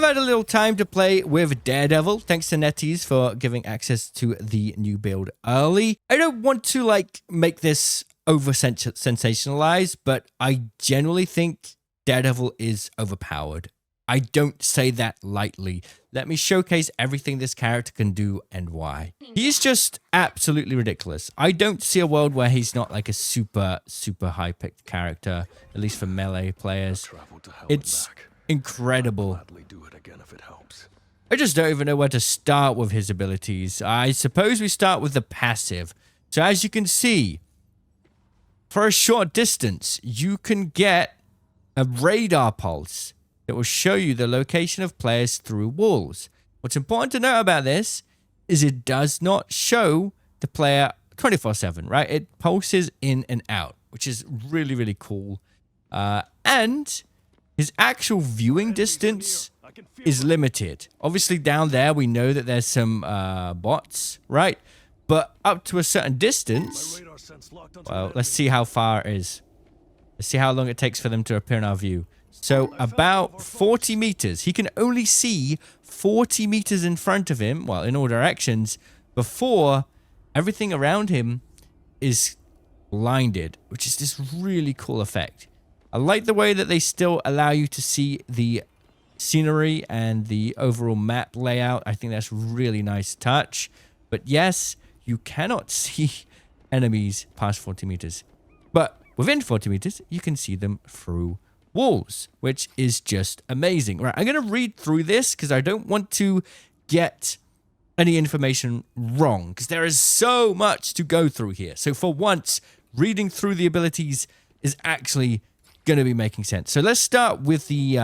had a little time to play with Daredevil. Thanks to NetEase for giving access to the new build early. I don't want to like make this over sensationalized, but I generally think Daredevil is overpowered. I don't say that lightly. Let me showcase everything this character can do and why. He's just absolutely ridiculous. I don't see a world where he's not like a super high-picked character, at least for melee players. It's incredible. I just don't even know where to start with his abilities. I suppose we start with the passive. So as you can see, for a short distance, you can get a radar pulse that will show you the location of players through walls. What's important to note about this is it does not show the player 24/7, right? It pulses in and out, which is really, really cool. And his actual viewing distance is limited. Obviously, down there, we know that there's some bots, right? But up to a certain distance, well, let's see how far it is. Let's see how long it takes for them to appear in our view. So about 40 meters. He can only see 40 meters in front of him, well, in all directions, before everything around him is blinded, which is this really cool effect. I like the way that they still allow you to see the scenery and the overall map layout. I think that's really nice touch. But yes, you cannot see enemies past 40 meters. But within 40 meters, you can see them through walls, which is just amazing. Right, I'm going to read through this because I don't want to get any information wrong because there is so much to go through here. So for once, reading through the abilities is actually going to be making sense. So let's start with the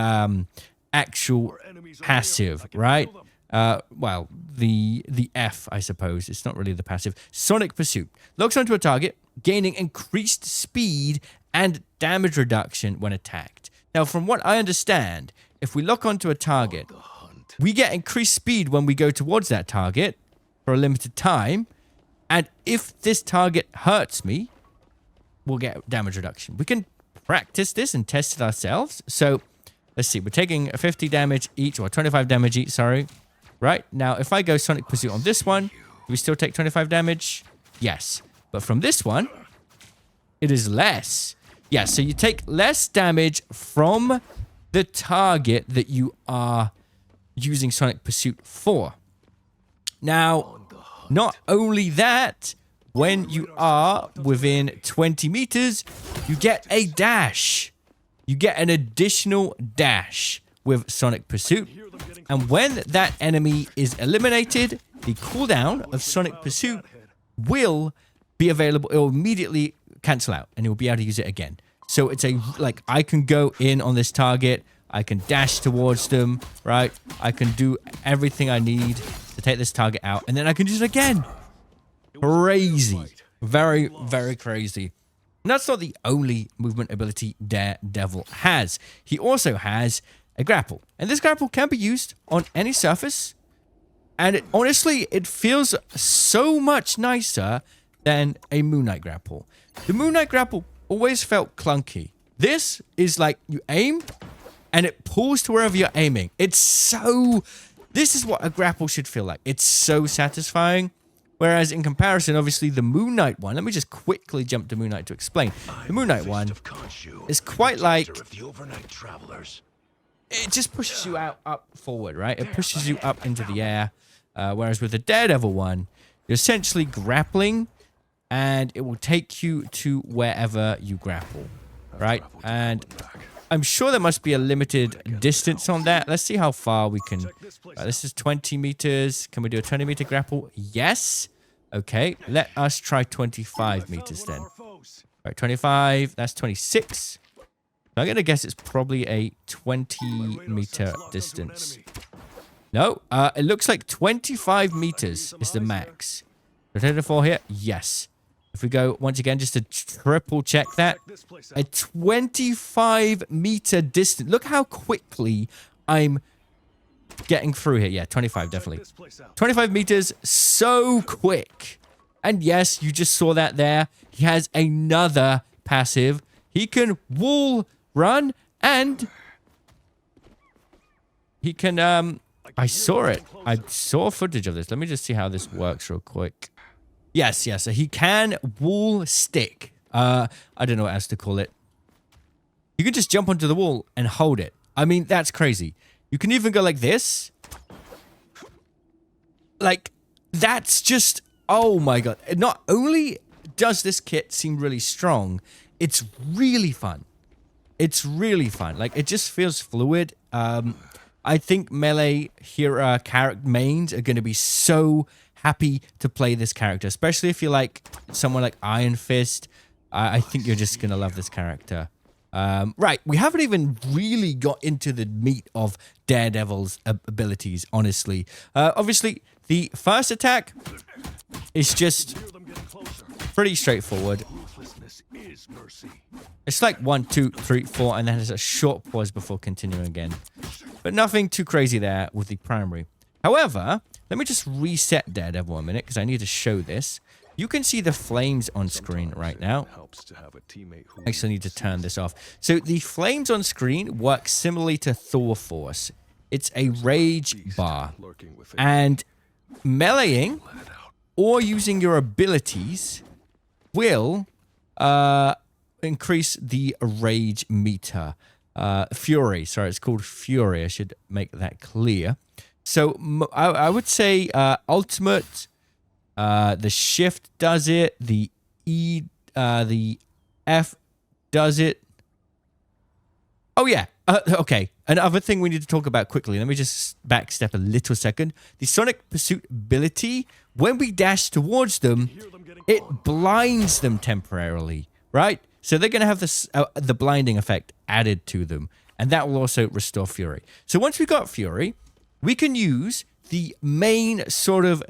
actual passive, right? Well, the F, I suppose. It's not really the passive. Sonic Pursuit. Locks onto a target, gaining increased speed and damage reduction when attacked. Now, from what I understand, if we lock onto a target, we get increased speed when we go towards that target for a limited time. And if this target hurts me, we'll get damage reduction. We can practice this and test it ourselves. So let's see. We're taking 50 damage each, or 25 damage each, sorry. Right? Now, if I go Sonic Pursuit on this one, do we still take 25 damage? Yes. But from this one, it is less. Yeah, so you take less damage from the target that you are using Sonic Pursuit for. Now, not only that, when you are within 20 meters, you get a dash. You get an additional dash with Sonic Pursuit. And when that enemy is eliminated, the cooldown of Sonic Pursuit will be available. It will immediately cancel out and you'll be able to use it again. So it's like I can go in on this target. I can dash towards them, right? I can do everything I need to take this target out. And then I can use it again. Crazy. Very, very crazy. And that's not the only movement ability Daredevil has. He also has a grapple. And this grapple can be used on any surface. And honestly, it feels so much nicer than a Moon Knight grapple. The Moon Knight grapple always felt clunky. This is like you aim and it pulls to wherever you're aiming. This is what a grapple should feel like. It's so satisfying. Whereas in comparison, obviously the Moon Knight one, let me just quickly jump to Moon Knight to explain. The Moon Knight one is quite like, it just pushes you up forward, right? It pushes you up into the air. Whereas with the Daredevil one, you're essentially grappling and it will take you to wherever you grapple, right? And I'm sure there must be a limited distance on that. Let's see how far we can. This is 20 meters. Can we do a 20-meter grapple? Yes. Okay, let us try 25 meters then. All right, 25. That's 26. So I'm going to guess it's probably a 20-meter distance. No, it looks like 25 meters is the max. Rotator 4 here? Yes. If we go, once again, just to triple check that, a 25-meter distance. Look how quickly I'm getting through here. Yeah, 25, definitely. 25 meters, so quick. And yes, you just saw that there. He has another passive. He can wall run and he can, I saw it. I saw footage of this. Let me just see how this works real quick. Yes. So he can wall stick. I don't know what else to call it. You can just jump onto the wall and hold it. I mean, that's crazy. You can even go like this. Like, that's just, oh my God. Not only does this kit seem really strong, it's really fun. It's really fun. Like, it just feels fluid. I think melee hero character mains are going to be so happy to play this character, especially if you like someone like Iron Fist. I think you're just going to love this character. Right, we haven't even really got into the meat of Daredevil's abilities, honestly. Obviously, the first attack is just pretty straightforward. It's like 1, 2, 3, 4, and then there's a short pause before continuing again. But nothing too crazy there with the primary. However, let me just reset Daredevil a minute because I need to show this. You can see the flames on screen right now. I actually need to turn this off. So the flames on screen work similarly to Thor Force. It's a rage bar. And meleeing or using your abilities will increase the rage meter. Fury. Sorry, it's called Fury. I should make that clear. So I would say ultimate... the shift does it. The the F does it. Oh, yeah. Okay. Another thing we need to talk about quickly. Let me just backstep a little second. The Sonic Pursuit ability, when we dash towards them, it blinds them temporarily, right? So they're going to have this, the blinding effect added to them. And that will also restore Fury. So once we got Fury, we can use the main sort of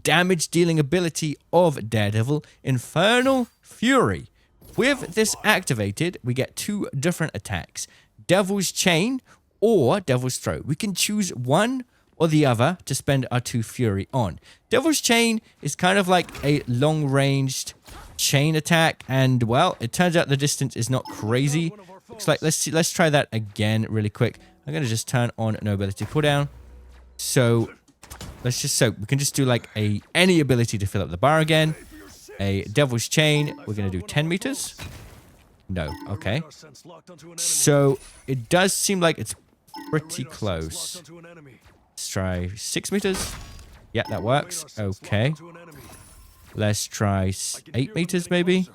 damage-dealing ability of Daredevil, Infernal Fury. With this activated, we get 2 different attacks. Devil's Chain or Devil's Throw. We can choose one or the other to spend our 2 Fury on. Devil's Chain is kind of like a long-ranged chain attack, and, well, it turns out the distance is not crazy. Looks like, let's try that again really quick. I'm going to just turn on no ability cooldown. So... we can just do like any ability to fill up the bar again. A Devil's Chain. We're going to do 10 meters. No. Okay. So it does seem like it's pretty close. Let's try 6 meters. Yeah, that works. Okay. Let's try 8 meters maybe.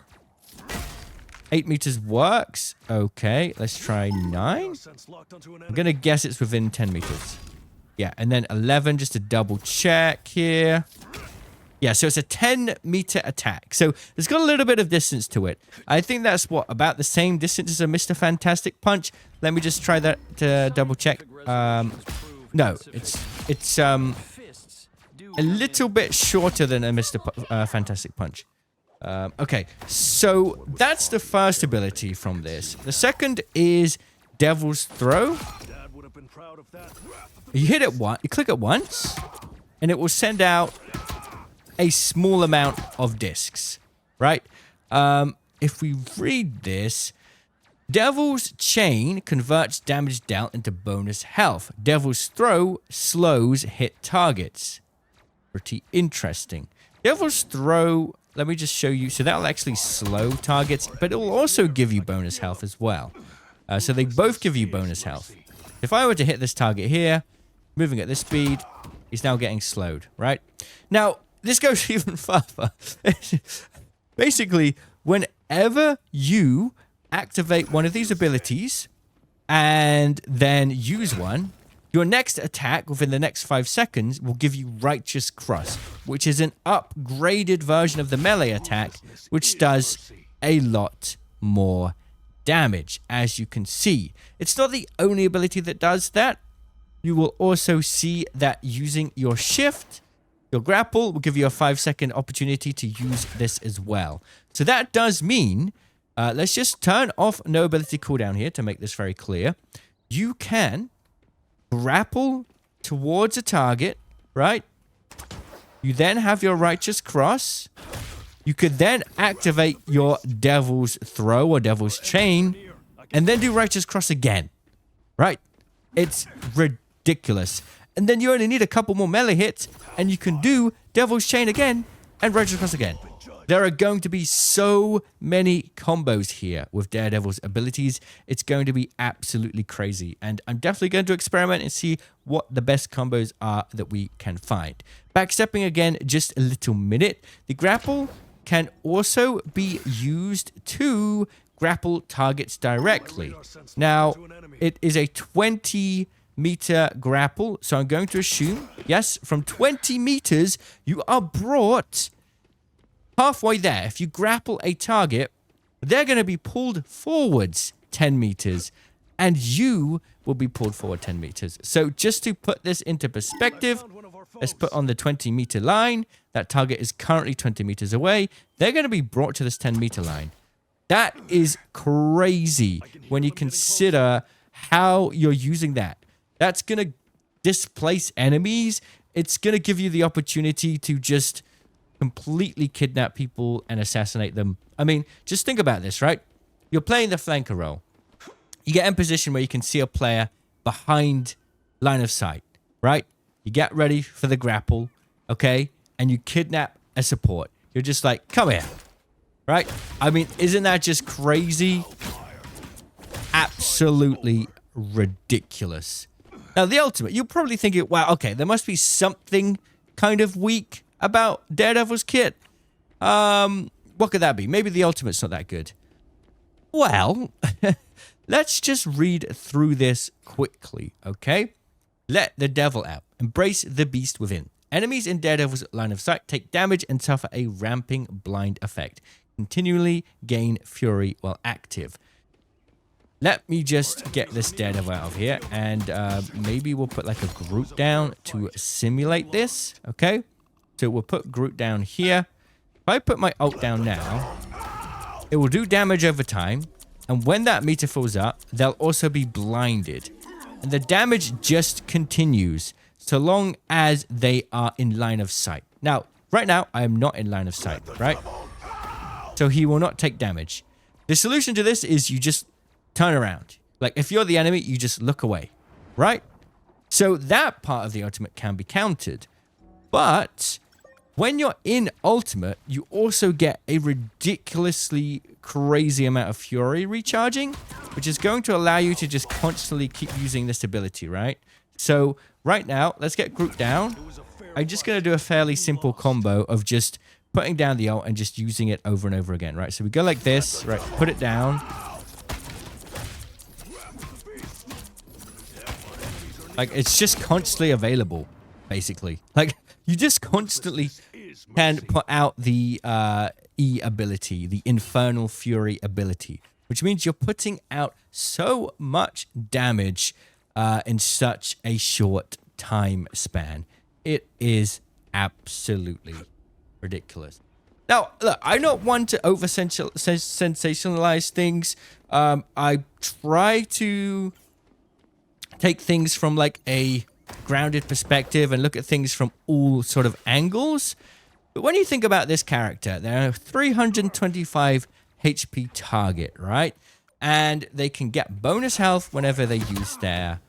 8 meters works. Okay. Let's try 9. I'm going to guess it's within 10 meters. Yeah, and then 11, just to double check here. Yeah, so it's a 10-meter attack. So it's got a little bit of distance to it. I think that's, about the same distance as a Mr. Fantastic Punch. Let me just try that to double check. No, it's a little bit shorter than a Mr. Fantastic Punch. Okay, so that's the first ability from this. The second is Devil's Throw. You hit it once, you click it once, and it will send out a small amount of discs, right? If we read this, Devil's Chain converts damage dealt into bonus health. Devil's Throw slows hit targets. Pretty interesting. Devil's Throw, let me just show you. So that'll actually slow targets, but it will also give you bonus health as well. So they both give you bonus health. If I were to hit this target here, moving at this speed, he's now getting slowed, right? Now, this goes even further. Basically, whenever you activate one of these abilities and then use one, your next attack within the next 5 seconds will give you Righteous Cross, which is an upgraded version of the melee attack, which does a lot more damage, as you can see. It's not the only ability that does that. You will also see that using your shift, your grapple will give you a 5-second opportunity to use this as well. So that does mean, let's just turn off no ability cooldown here to make this very clear. You can grapple towards a target, right? You then have your Righteous Cross. You could then activate your Devil's Throw or Devil's Chain and then do Righteous Cross again, right? It's ridiculous. ridiculous. And then you only need a couple more melee hits, and you can do Devil's Chain again and Righteous Cross again. There are going to be so many combos here with Daredevil's abilities. It's going to be absolutely crazy. And I'm definitely going to experiment and see what the best combos are that we can find. Backstepping again, just a little minute. The grapple can also be used to grapple targets directly. Now, it is a 20-meter grapple. So I'm going to assume, yes, from 20 meters, you are brought halfway there. If you grapple a target, they're going to be pulled forwards 10 meters, and you will be pulled forward 10 meters. So just to put this into perspective, let's put on the 20-meter line. That target is currently 20 meters away. They're going to be brought to this 10-meter line. That is crazy when you consider how you're using that. That's going to displace enemies. It's going to give you the opportunity to just completely kidnap people and assassinate them. I mean, just think about this, right? You're playing the flanker role. You get in position where you can see a player behind line of sight, right? You get ready for the grapple, okay? And you kidnap a support. You're just like, come here, right? I mean, isn't that just crazy? Absolutely ridiculous. Now, the ultimate, you're probably thinking, wow, okay, there must be something kind of weak about Daredevil's kit. What could that be? Maybe the ultimate's not that good. Well, let's just read through this quickly, okay? Let the devil out. Embrace the beast within. Enemies in Daredevil's line of sight take damage and suffer a ramping blind effect. Continually gain fury while active. Let me just get this Daredevil out of here, and maybe we'll put like a Groot down to simulate this, okay? So we'll put Groot down here. If I put my ult down now, it will do damage over time. And when that meter fills up, they'll also be blinded. And the damage just continues so long as they are in line of sight. Now, right now, I am not in line of sight, right? So he will not take damage. The solution to this is you just turn around. Like, if you're the enemy, you just look away, right? So that part of the ultimate can be countered. But when you're in ultimate, you also get a ridiculously crazy amount of fury recharging, which is going to allow you to just constantly keep using this ability, right? So right now, let's get Groot down. I'm just going to do a fairly simple combo of just putting down the ult and just using it over and over again, right? So we go like this, right? Put it down. Like, it's just constantly available, basically. Like, you just constantly can put out the E ability, the Infernal Fury ability, which means you're putting out so much damage in such a short time span. It is absolutely ridiculous. Now, look, I'm not one to over-sensationalize things. I try to take things from like a grounded perspective and look at things from all sort of angles. But when you think about this character, they're a 325 HP target, right? And they can get bonus health whenever they use their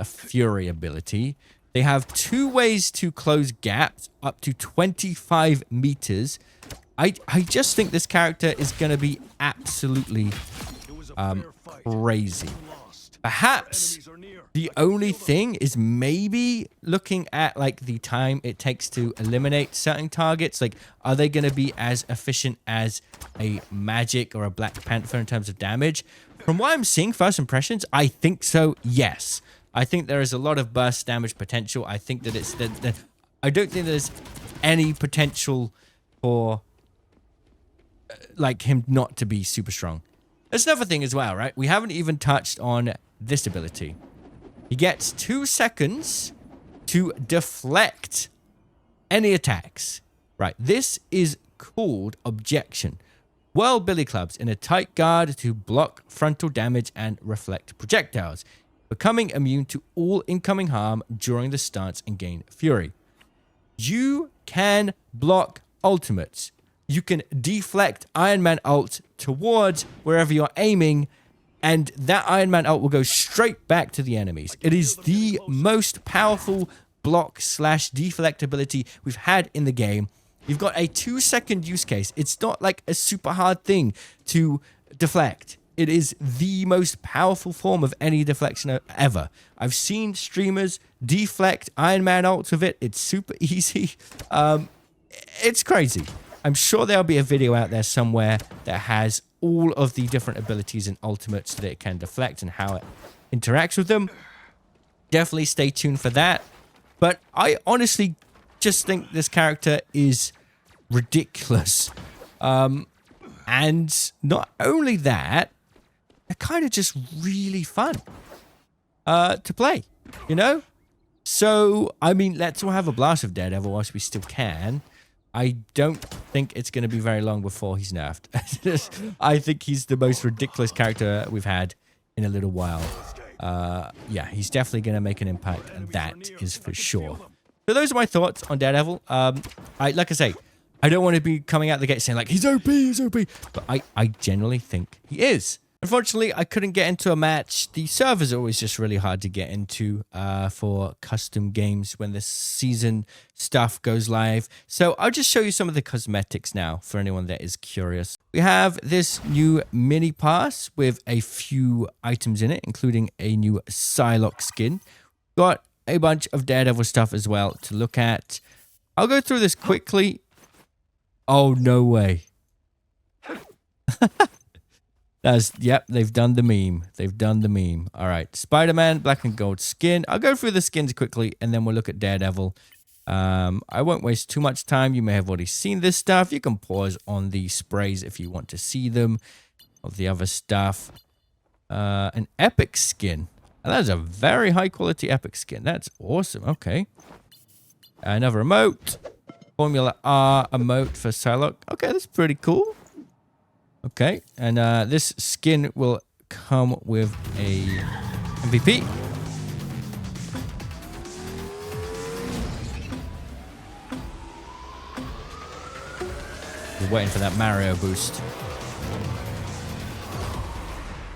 Fury ability. They have 2 ways to close gaps up to 25 meters. I just think this character is going to be absolutely crazy. Perhaps the only thing is maybe looking at like the time it takes to eliminate certain targets. Like, are they going to be as efficient as a Magic or a Black Panther in terms of damage? From what I'm seeing, first impressions, I think so, yes. I think there is a lot of burst damage potential. I think that it's... I don't think there's any potential for like him not to be super strong. There's another thing as well, right? We haven't even touched on this ability. He gets 2 seconds to deflect any attacks. Right, this is called objection. Whirl billy clubs in a tight guard to block frontal damage and reflect projectiles, becoming immune to all incoming harm during the stance and gain fury. You can block ultimates. You can deflect Iron Man ult towards wherever you're aiming and that Iron Man ult will go straight back to the enemies. It is the most powerful block slash deflect ability we've had in the game. You've got a 2-second use case. It's not like a super hard thing to deflect. It is the most powerful form of any deflection ever. I've seen streamers deflect Iron Man ults with it. It's super easy. It's crazy. I'm sure there'll be a video out there somewhere that has all of the different abilities and ultimates that it can deflect and how it interacts with them. Definitely stay tuned for that. But I honestly just think this character is ridiculous. And not only that, they're kind of just really fun to play, you know? So, I mean, let's all have a blast with Daredevil whilst we still can. I don't think it's going to be very long before he's nerfed. I think he's the most ridiculous character we've had in a little while. Yeah, he's definitely going to make an impact, and that is for sure. So those are my thoughts on Daredevil. Like I say, I don't want to be coming out the gate saying, like, he's OP, he's OP. But I generally think he is. Unfortunately, I couldn't get into a match. The servers are always just really hard to get into for custom games when the season stuff goes live. So I'll just show you some of the cosmetics now for anyone that is curious. We have this new mini pass with a few items in it, including a new Psylocke skin. Got a bunch of Daredevil stuff as well to look at. I'll go through this quickly. Oh, no way. Yep, they've done the meme. They've done the meme. All right, Spider-Man, black and gold skin. I'll go through the skins quickly, and then we'll look at Daredevil. I won't waste too much time. You may have already seen this stuff. You can pause on the sprays if you want to see them. Of the other stuff. An epic skin. And that's a very high-quality epic skin. That's awesome. Okay. Another emote. Formula R emote for Psylocke. Okay, that's pretty cool. Okay, and this skin will come with a MVP. We're waiting for that Mario boost.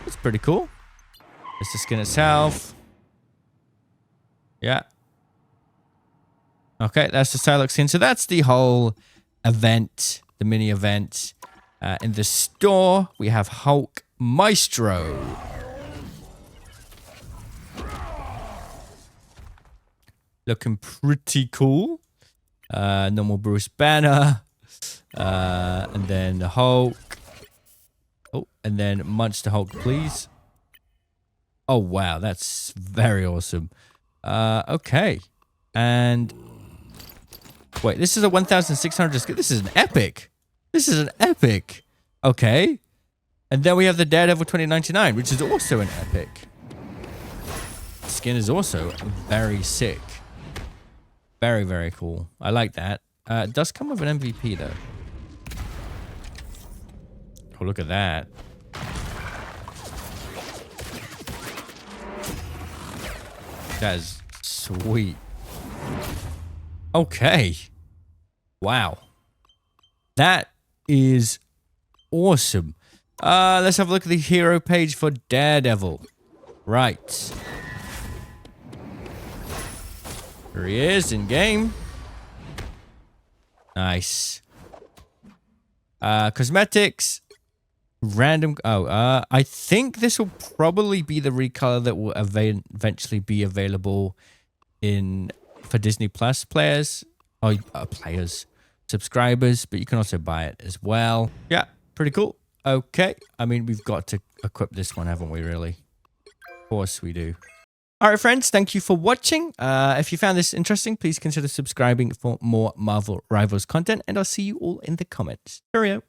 That's pretty cool. It's the skin itself. Yeah. Okay, that's the Psylocke skin. So that's the whole event, the mini event. In the store, we have Hulk Maestro. Looking pretty cool. Normal Bruce Banner. And then the Hulk. Oh, and then Monster Hulk, please. Oh, wow. That's very awesome. Okay. And... wait, this is a 1,600 skin. This is an epic. This is an epic. Okay. And then we have the Daredevil 2099, which is also an epic. Skin is also very sick. Very, very cool. I like that. It does come with an MVP, though. Oh, look at that. That is sweet. Okay. Wow. That is awesome. Let's have a look at the hero page for Daredevil. Right. Here he is in game. Nice. Cosmetics. Random. Oh, I think this will probably be the recolor that will eventually be available for Disney Plus players. Or subscribers, but you can also buy it as well. Yeah, pretty cool. Okay. I mean, we've got to equip this one, haven't we, really? Of course we do. All right, friends, thank you for watching. If you found this interesting, please consider subscribing for more Marvel Rivals content, and I'll see you all in the comments. Cheerio.